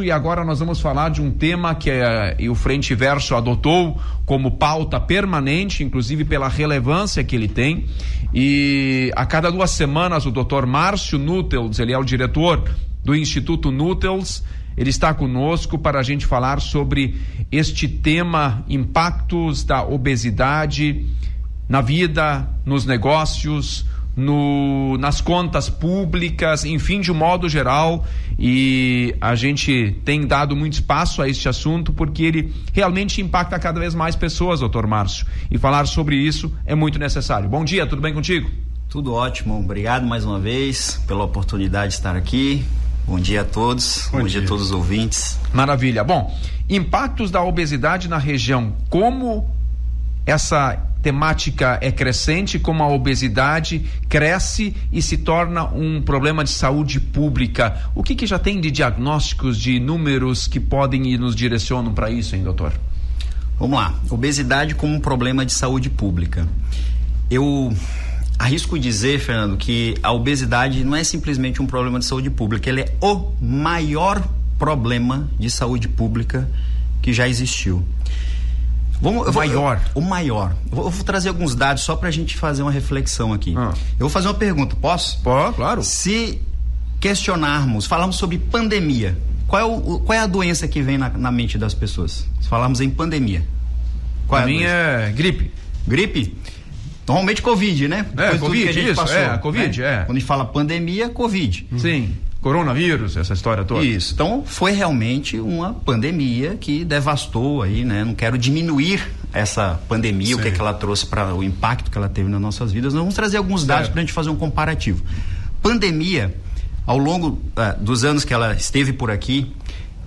E agora nós vamos falar de um tema que o Frente e Verso adotou como pauta permanente, inclusive pela relevância que ele tem. E a cada 2 semanas o Dr. Márcio Nuttels, ele é o diretor do Instituto Nuttels, ele está conosco para a gente falar sobre este tema, impactos da obesidade na vida, nos negócios, nas contas públicas, enfim, de um modo geral. E a gente tem dado muito espaço a este assunto porque ele realmente impacta cada vez mais pessoas, doutor Márcio, e falar sobre isso é muito necessário. Bom dia, tudo bem contigo? Tudo ótimo, obrigado mais uma vez pela oportunidade de estar aqui. Bom dia a todos, bom dia a todos os ouvintes. Maravilha. Bom, impactos da obesidade na região, como essa temática é crescente, como a obesidade cresce e se torna um problema de saúde pública. O que já tem de diagnósticos, de números que podem e nos direcionam para isso, hein, doutor? Vamos lá, obesidade como um problema de saúde pública. Eu arrisco dizer, Fernando, que a obesidade não é simplesmente um problema de saúde pública, ele é o maior problema de saúde pública que já existiu. O maior. Eu vou trazer alguns dados só para a gente fazer uma reflexão aqui. Eu vou fazer uma pergunta, posso? Pode, claro. Se falarmos sobre pandemia, qual é a doença que vem na mente das pessoas? Se falarmos em pandemia. Para mim é gripe. Gripe? Normalmente Covid, né? Covid, que a gente isso, passou, Covid, né? Quando a gente fala pandemia, Covid. Sim. Coronavírus, essa história toda. Isso, então foi realmente uma pandemia que devastou aí, né? Não quero diminuir essa pandemia, o que ela trouxe, para o impacto que ela teve nas nossas vidas. Nós vamos trazer alguns dados para a gente fazer um comparativo. Pandemia, ao longo dos anos que ela esteve por aqui,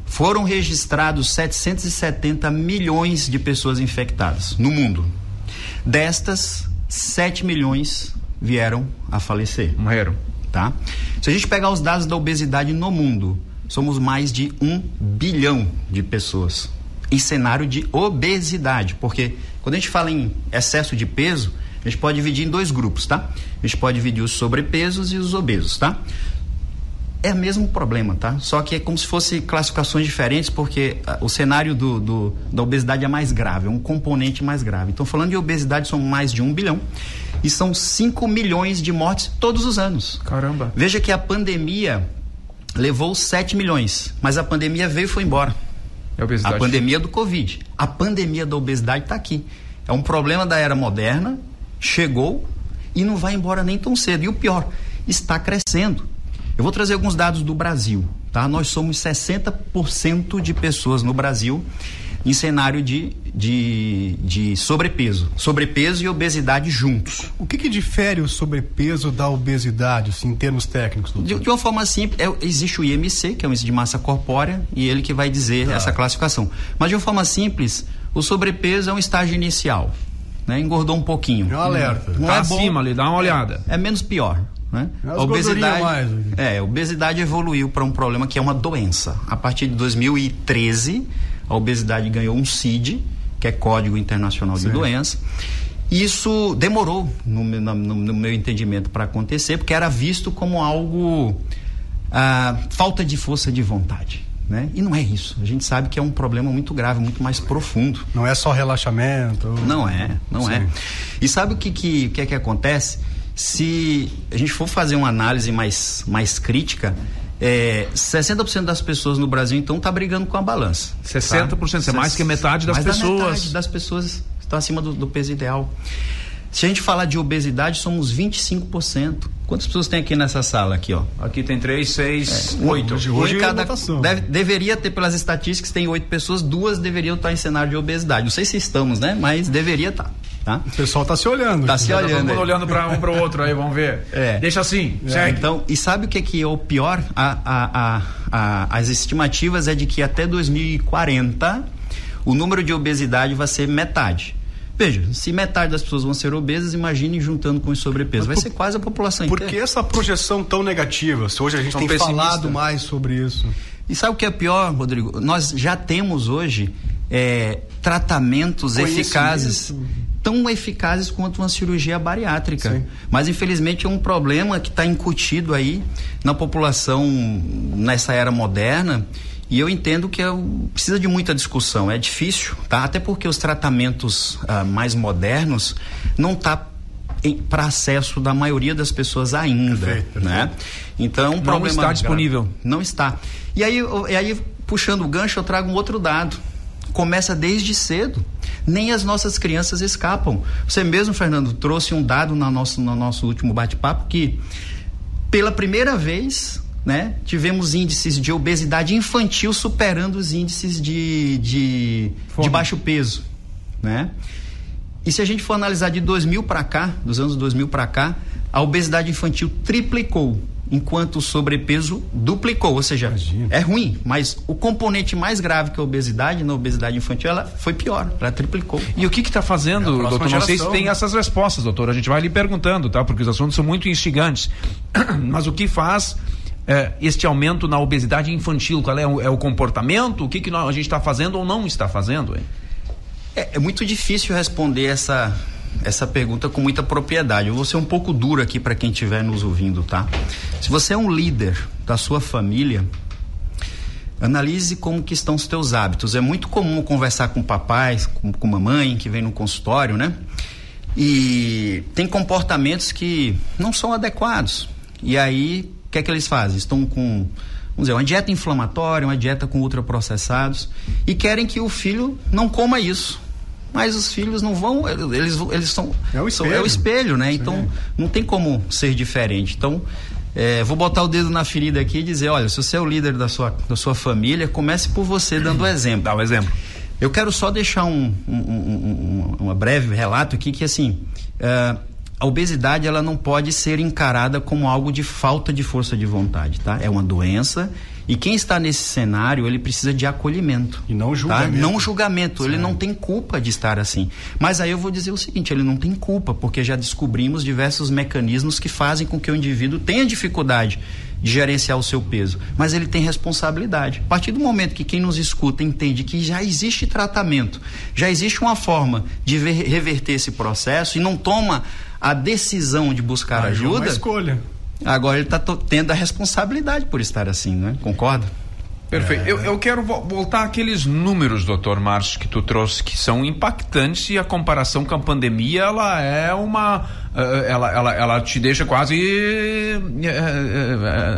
foram registrados 770 milhões de pessoas infectadas no mundo. Destas, 7 milhões vieram a falecer. Morreram. Tá? Se a gente pegar os dados da obesidade no mundo, somos mais de 1 bilhão de pessoas em cenário de obesidade, porque quando a gente fala em excesso de peso, a gente pode dividir em 2 grupos, tá? A gente pode dividir os sobrepesos e os obesos, tá? É o mesmo problema, tá? Só que é como se fossem classificações diferentes, porque o cenário da obesidade é mais grave, é um componente mais grave. Então, falando de obesidade, são mais de 1 bilhão e são 5 milhões de mortes todos os anos. Caramba! Veja que a pandemia levou 7 milhões, mas a pandemia veio e foi embora. A pandemia do Covid. A pandemia da obesidade está aqui. É um problema da era moderna, chegou e não vai embora nem tão cedo. E o pior, está crescendo. Eu vou trazer alguns dados do Brasil, tá? Nós somos 60% de pessoas no Brasil em cenário de sobrepeso. Sobrepeso e obesidade juntos. O que difere o sobrepeso da obesidade, assim, em termos técnicos? De uma forma simples, existe o IMC, que é o índice de massa corpórea, e ele que vai dizer essa classificação. Mas de uma forma simples, o sobrepeso é um estágio inicial, né? Engordou um pouquinho. É um alerta. Não tá acima ali, dá uma olhada. É menos pior. Né? A obesidade evoluiu para um problema que é uma doença. A partir de 2013, a obesidade ganhou um CID, que é Código Internacional de Doença. Isso demorou, no meu entendimento, para acontecer, porque era visto como algo falta de força de vontade. Né? E não é isso. A gente sabe que é um problema muito grave, muito mais profundo. Não é só relaxamento. Não é. E sabe o que acontece? Se a gente for fazer uma análise mais crítica, 60% das pessoas no Brasil, então, tá brigando com a balança. 60%, tá? É mais que metade das pessoas. Metade das pessoas estão acima do peso ideal. Se a gente falar de obesidade, somos 25%. Quantas pessoas tem aqui nessa sala? Aqui, ó. Aqui tem 3, 6, 8. Hoje deveria ter, pelas estatísticas, tem 8 pessoas, 2 deveriam estar em cenário de obesidade. Não sei se estamos, né? Mas deveria estar. Tá? O pessoal tá se olhando. Tá se olhando. Todo mundo olhando para um para o outro aí, vamos ver. Deixa assim, segue. Então, e sabe o que é o pior? As estimativas é de que até 2040 o número de obesidade vai ser metade. Veja, se metade das pessoas vão ser obesas, imagine juntando com o sobrepeso. Vai ser quase a população inteira. Por que essa projeção tão negativa? Se hoje a gente tem falado mais sobre isso. E sabe o que é pior, Rodrigo? Nós já temos hoje tratamentos eficazes, tão eficazes quanto uma cirurgia bariátrica. Sim. Mas infelizmente é um problema que está incutido aí na população nessa era moderna E eu entendo que precisa de muita discussão, é difícil, tá? Até porque os tratamentos mais modernos não tá para acesso da maioria das pessoas ainda, perfeito, né? Então, um problema não está disponível. Não está. E aí, puxando o gancho, eu trago um outro dado. Começa desde cedo. Nem as nossas crianças escapam. Você mesmo, Fernando, trouxe um dado no nosso último bate-papo que, pela primeira vez, né, tivemos índices de obesidade infantil superando os índices de baixo peso, né? E se a gente for analisar de 2000 para cá, dos anos 2000 para cá, a obesidade infantil triplicou, enquanto o sobrepeso duplicou. Ou seja, imagina, é ruim, mas o componente mais grave que a obesidade, na obesidade infantil, ela foi pior, ela triplicou. E o que está fazendo, doutor? Não sei se tem essas respostas, doutor. A gente vai lhe perguntando, tá? Porque os assuntos são muito instigantes. Mas o que faz este aumento na obesidade infantil? Qual é o comportamento? O que a gente está fazendo ou não está fazendo, hein? É muito difícil responder essa pergunta com muita propriedade. Eu vou ser um pouco duro aqui para quem estiver nos ouvindo, tá? Se você é um líder da sua família, analise como que estão os teus hábitos. É muito comum conversar com papais, com mamãe, que vem no consultório, né? E tem comportamentos que não são adequados. E aí, o que é que eles fazem? Estão com, vamos dizer, uma dieta inflamatória, uma dieta com ultraprocessados e querem que o filho não coma isso. Mas os filhos não vão, eles são... É o espelho, né? Sim. Então, não tem como ser diferente. Então, vou botar o dedo na ferida aqui e dizer, olha, se você é o líder da sua família, comece por você dando exemplo. Dá um exemplo. Eu quero só deixar um breve relato aqui que, assim, a obesidade, ela não pode ser encarada como algo de falta de força de vontade, tá? É uma doença. E quem está nesse cenário, ele precisa de acolhimento. E não julgamento. Tá? Não julgamento. Ele não tem culpa de estar assim. Mas aí eu vou dizer o seguinte, ele não tem culpa, porque já descobrimos diversos mecanismos que fazem com que o indivíduo tenha dificuldade de gerenciar o seu peso. Mas ele tem responsabilidade. A partir do momento que quem nos escuta entende que já existe tratamento, já existe uma forma de reverter esse processo e não toma a decisão de buscar ajuda... É uma escolha. Agora ele está tendo a responsabilidade por estar assim, né? Concorda? Perfeito. Eu quero voltar àqueles números, doutor Márcio, que tu trouxe, que são impactantes, e a comparação com a pandemia, ela é uma... Ela te deixa quase...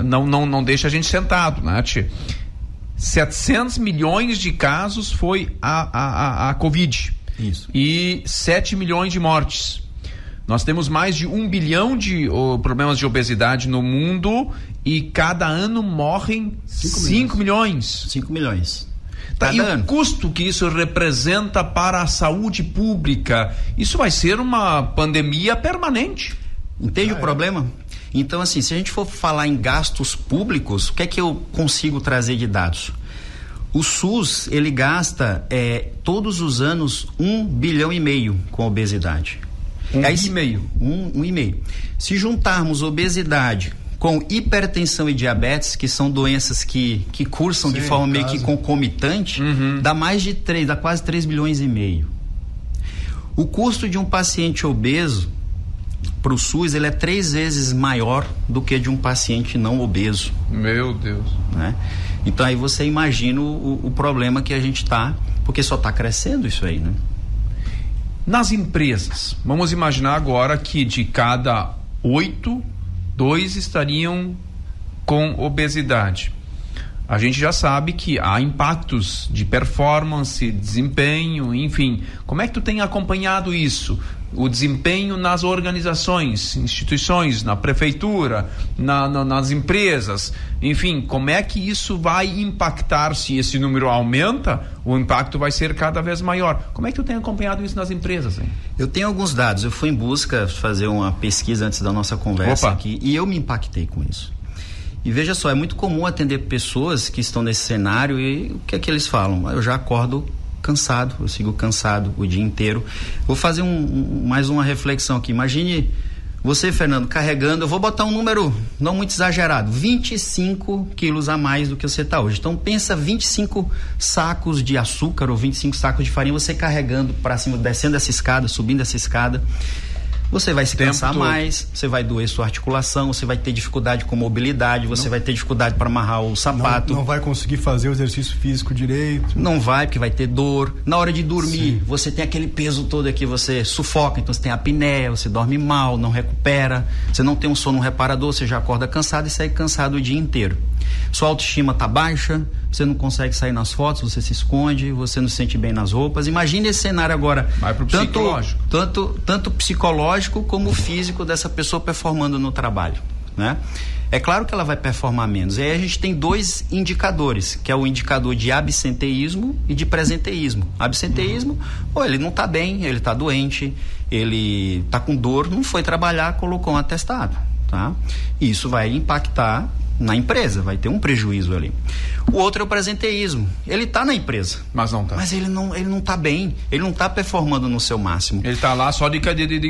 Não deixa a gente sentado, né, tia? 700 milhões de casos foi a Covid. Isso. E 7 milhões de mortes. Nós temos mais de 1 bilhão de problemas de obesidade no mundo e cada ano morrem 5 milhões. 5 milhões. Tá, e o custo que isso representa para a saúde pública, isso vai ser uma pandemia permanente. Entende o problema? Então, assim, se a gente for falar em gastos públicos, o que é que eu consigo trazer de dados? O SUS, ele gasta todos os anos 1,5 bilhão com obesidade. 1,5. Se juntarmos obesidade com hipertensão e diabetes, que são doenças que cursam de forma meio que concomitante, dá quase 3 bilhões e meio. O custo de um paciente obeso para o SUS, ele é 3 vezes maior do que de um paciente não obeso. Meu Deus. Né? Então aí você imagina o problema que a gente está, porque só está crescendo isso aí, né? Nas empresas, vamos imaginar agora que de cada 8, 2 estariam com obesidade. A gente já sabe que há impactos de performance, desempenho, enfim. Como é que tu tem acompanhado isso? O desempenho nas organizações, instituições, na prefeitura, nas empresas, enfim, como é que isso vai impactar? Se esse número aumenta, o impacto vai ser cada vez maior. Como é que tu tem acompanhado isso nas empresas, hein? Eu tenho alguns dados, eu fui em busca de fazer uma pesquisa antes da nossa conversa aqui, e eu me impactei com isso. E veja só, é muito comum atender pessoas que estão nesse cenário e o que é que eles falam? Eu já acordo cansado, eu sigo cansado o dia inteiro. Vou fazer mais uma reflexão aqui. Imagine você, Fernando, carregando, eu vou botar um número não muito exagerado, 25 quilos a mais do que você está hoje. Então pensa 25 sacos de açúcar ou 25 sacos de farinha, você carregando para cima, descendo essa escada, subindo essa escada. você vai se cansar mais, você vai doer sua articulação, você vai ter dificuldade com mobilidade, você vai ter dificuldade para amarrar o sapato. Não vai conseguir fazer o exercício físico direito. Não vai, porque vai ter dor. Na hora de dormir, você tem aquele peso todo aqui, você sufoca, então você tem apneia, você dorme mal, não recupera, você não tem um sono reparador, você já acorda cansado e sai cansado o dia inteiro. Sua autoestima tá baixa, você não consegue sair nas fotos, você se esconde, você não se sente bem nas roupas. Imagine esse cenário agora, vai pro psicológico. Tanto psicológico como físico dessa pessoa performando no trabalho, né? É claro que ela vai performar menos. E aí a gente tem 2 indicadores, que é o indicador de absenteísmo e de presenteísmo. Absenteísmo, ele não tá bem, ele tá doente, ele tá com dor, não foi trabalhar, colocou um atestado, tá? Isso vai impactar na empresa, vai ter um prejuízo ali. O outro é o presenteísmo. Ele tá na empresa, mas não tá. Mas ele não tá bem, ele não tá performando no seu máximo. Ele tá lá só de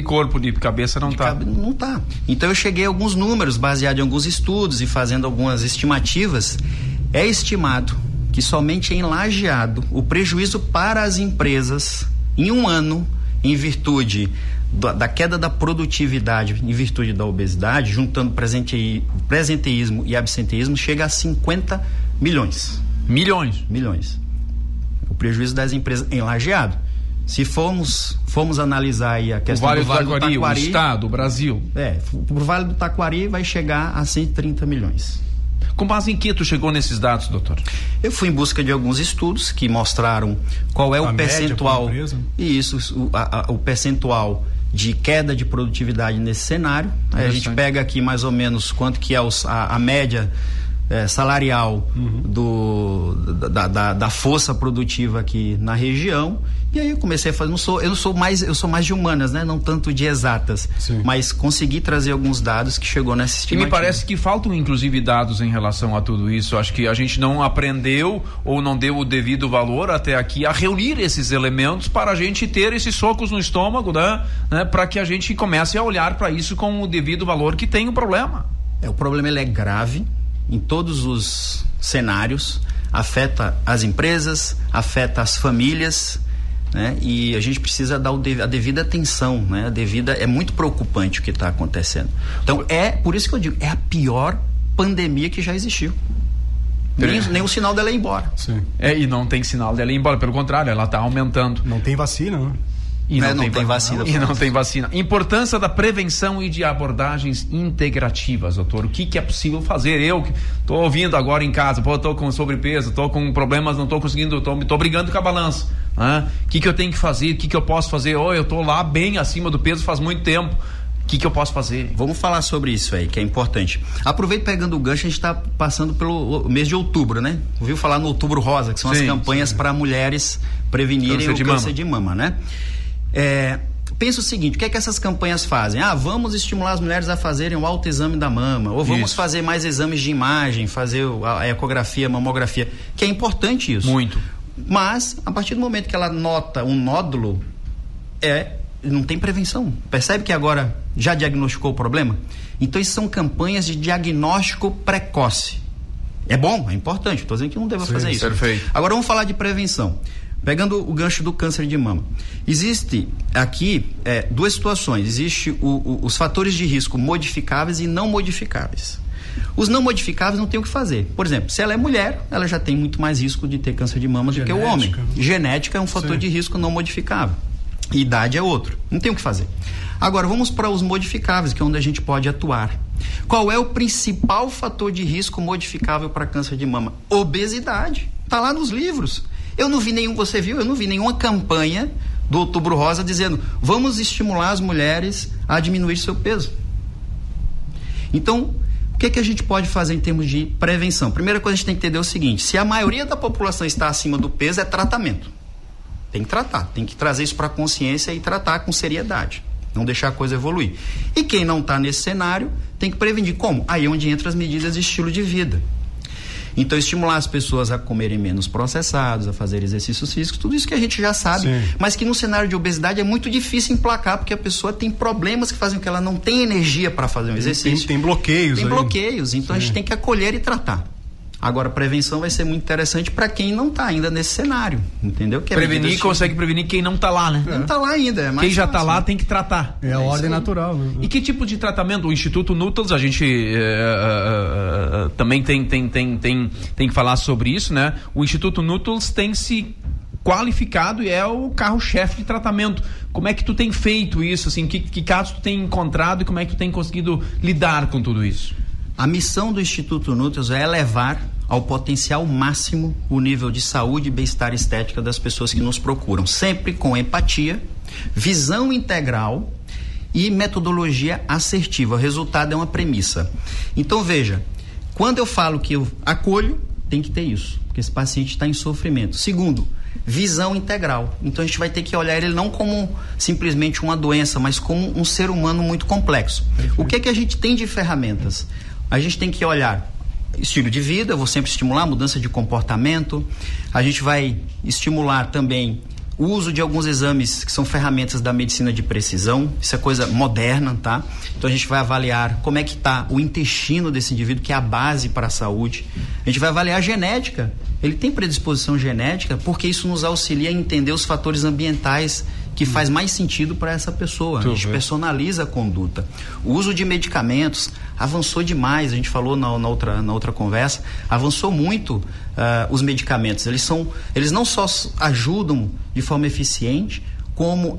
corpo, de cabeça não tá. Não tá. Então eu cheguei a alguns números baseados em alguns estudos e fazendo algumas estimativas. É estimado que somente em Lajeado o prejuízo para as empresas em um ano, em virtude da queda da produtividade, em virtude da obesidade, juntando presenteísmo e absenteísmo, chega a 50 milhões. Milhões. O prejuízo das empresas em Lajeado. Se formos analisar aí a questão do Vale do Taquari, o estado, o Brasil. O Vale do Taquari vai chegar a 130 milhões. Com base em que tu chegou nesses dados, doutor? Eu fui em busca de alguns estudos que mostraram qual é o percentual. O percentual de queda de produtividade nesse cenário. Aí a gente pega aqui mais ou menos quanto que é a média salarial da força produtiva aqui na região. E aí eu comecei a fazer, eu sou mais de humanas, né? Não tanto de exatas. Sim. Mas consegui trazer alguns dados que chegou nessa estimativa. E me parece que faltam inclusive dados em relação a tudo isso. Acho que a gente não aprendeu ou não deu o devido valor até aqui a reunir esses elementos para a gente ter esses socos no estômago, né? Para que a gente comece a olhar para isso com o devido valor que tem o problema. O problema ele é grave em todos os cenários, afeta as empresas, afeta as famílias, né? E a gente precisa dar a devida atenção, né? É muito preocupante o que está acontecendo. Então por isso que eu digo, é a pior pandemia que já existiu. Nem o sinal dela é ir embora. Sim. E não tem sinal dela ir embora, pelo contrário, ela está aumentando. Não tem vacina, né? E não tem vacina. E não tem vacina. Importância da prevenção e de abordagens integrativas, doutor. O que é possível fazer? Eu que estou ouvindo agora em casa, estou com sobrepeso, estou com problemas, não estou conseguindo, estou brigando com a balança. O que eu tenho que fazer? O que eu posso fazer? Eu estou lá bem acima do peso faz muito tempo. O que eu posso fazer? Vamos falar sobre isso aí, que é importante. Aproveito pegando o gancho, a gente está passando pelo mês de outubro, né? Ouviu falar no Outubro Rosa, que são as campanhas para mulheres prevenirem o câncer de mama, né? Pensa o seguinte, o que é que essas campanhas fazem? Vamos estimular as mulheres a fazerem o autoexame da mama, ou vamos fazer mais exames de imagem, fazer a ecografia, a mamografia, que é importante isso. Muito. Mas, a partir do momento que ela nota um nódulo, não tem prevenção. Percebe que agora já diagnosticou o problema? Então, isso são campanhas de diagnóstico precoce. É bom, é importante, estou dizendo que não deva fazer isso. Perfeito. Agora vamos falar de prevenção. Pegando o gancho do câncer de mama. Existe aqui 2 situações. Existe os fatores de risco modificáveis e não modificáveis. Os não modificáveis não tem o que fazer. Por exemplo, se ela é mulher, ela já tem muito mais risco de ter câncer de mama do que o homem. Genética é um fator de risco não modificável. Idade é outro. Não tem o que fazer. Agora, vamos para os modificáveis, que é onde a gente pode atuar. Qual é o principal fator de risco modificável para câncer de mama? Obesidade. Está lá nos livros. Eu não vi nenhuma campanha do Outubro Rosa dizendo vamos estimular as mulheres a diminuir seu peso. Então, o que a gente pode fazer em termos de prevenção? Primeira coisa que a gente tem que entender é o seguinte, se a maioria da população está acima do peso, é tratamento. Tem que tratar, tem que trazer isso para a consciência e tratar com seriedade. Não deixar a coisa evoluir. E quem não está nesse cenário, tem que prevenir. Como? Aí é onde entram as medidas de estilo de vida. Então, estimular as pessoas a comerem menos processados, a fazer exercícios físicos, tudo isso que a gente já sabe, mas que no cenário de obesidade é muito difícil emplacar, porque a pessoa tem problemas que fazem com que ela não tenha energia para fazer um exercício. Tem bloqueios. Tem bloqueios, então a gente tem que acolher e tratar. Agora, prevenção vai ser muito interessante para quem não está ainda nesse cenário, entendeu? Que consegue prevenir quem não está lá, né? Não está lá ainda, é mais quem já está lá tem que tratar. É a ordem natural. Né? E que tipo de tratamento? O Instituto Nuttels, a gente também tem que falar sobre isso, né? O Instituto Nuttels tem se qualificado e é o carro-chefe de tratamento. Como é que tu tem feito isso? Assim, que casos tu tem encontrado e como é que tu tem conseguido lidar com tudo isso? A missão do Instituto Nuttels é elevar ao potencial máximo o nível de saúde e bem-estar estética das pessoas que nos procuram, sempre com empatia, visão integral e metodologia assertiva. O resultado é uma premissa. Então, veja, quando eu falo que eu acolho, tem que ter isso, porque esse paciente está em sofrimento. Segundo, visão integral. Então a gente vai ter que olhar ele não como simplesmente uma doença, mas como um ser humano muito complexo. O que é que a gente tem de ferramentas? A gente tem que olhar estilo de vida, eu vou sempre estimular mudança de comportamento. A gente vai estimular também o uso de alguns exames que são ferramentas da medicina de precisão. Isso é coisa moderna, tá? Então a gente vai avaliar como é que está o intestino desse indivíduo, que é a base para a saúde. A gente vai avaliar a genética. Ele tem predisposição genética, porque isso nos auxilia a entender os fatores ambientais que faz mais sentido para essa pessoa. A gente personaliza a conduta. O uso de medicamentos avançou demais, a gente falou na outra conversa, avançou muito os medicamentos. Eles não só ajudam de forma eficiente, como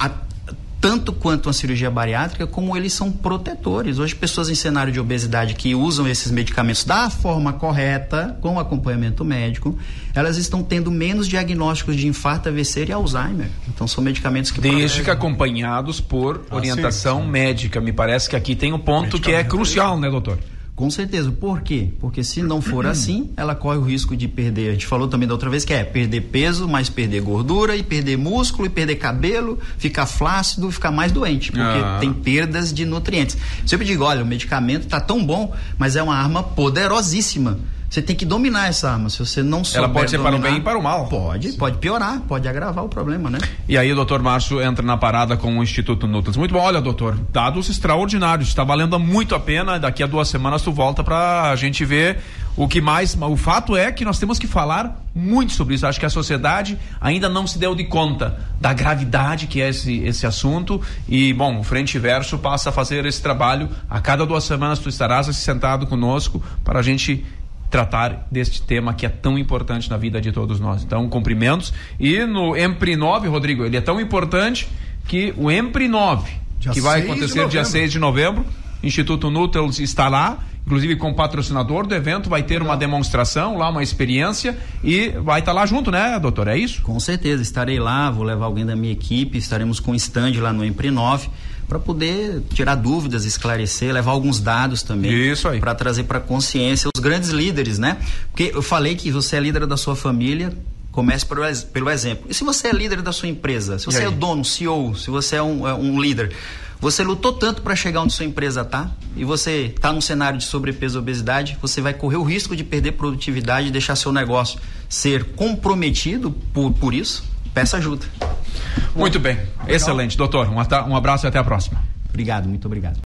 tanto quanto a cirurgia bariátrica, como eles são protetores. Hoje, pessoas em cenário de obesidade que usam esses medicamentos da forma correta, com acompanhamento médico, elas estão tendo menos diagnósticos de infarto, AVC e Alzheimer. Então, são medicamentos que... Desde que acompanhados por orientação médica. Me parece que aqui tem um ponto que é crucial, né, doutor? Com certeza. Por quê? Porque se não for assim, ela corre o risco de perder. A gente falou também da outra vez que é perder peso, mais perder gordura, e perder músculo, e perder cabelo, ficar flácido, ficar mais doente, porque tem perdas de nutrientes. Sempre digo, olha, o medicamento tá tão bom, mas é uma arma poderosíssima. Você tem que dominar essa arma. Se você não souber ela pode ser para o bem e para o mal. Pode piorar, pode agravar o problema, né? E aí o doutor Márcio entra na parada com o Instituto Nuttels. Muito bom, olha, doutor, dados extraordinários, está valendo muito a pena. Daqui a 2 semanas tu volta pra gente ver o que mais. O fato é que nós temos que falar muito sobre isso. Acho que a sociedade ainda não se deu de conta da gravidade que é esse assunto. E, bom, o Frente e Verso passa a fazer esse trabalho. A cada 2 semanas tu estarás sentado conosco para a gente tratar deste tema que é tão importante na vida de todos nós. Então, cumprimentos. E no Emprinove, Rodrigo, ele é tão importante que o Emprinove, que vai acontecer dia 6 de novembro, Instituto Nuttels está lá, inclusive com o patrocinador do evento, vai ter uma demonstração lá, uma experiência, e vai estar lá junto, né, doutor? É isso? Com certeza, estarei lá, vou levar alguém da minha equipe, estaremos com um stand lá no Emprinove, para poder tirar dúvidas, esclarecer, levar alguns dados também. Isso aí. Para trazer para consciência os grandes líderes, né? Porque eu falei que você é líder da sua família, comece pelo exemplo. E se você é líder da sua empresa, se você é o dono, CEO, se você é um líder, você lutou tanto para chegar onde sua empresa está, e você está num cenário de sobrepeso e obesidade, você vai correr o risco de perder produtividade e deixar seu negócio ser comprometido por isso. Peça ajuda. Muito bem, excelente, doutor. Um abraço e até a próxima. Obrigado, muito obrigado.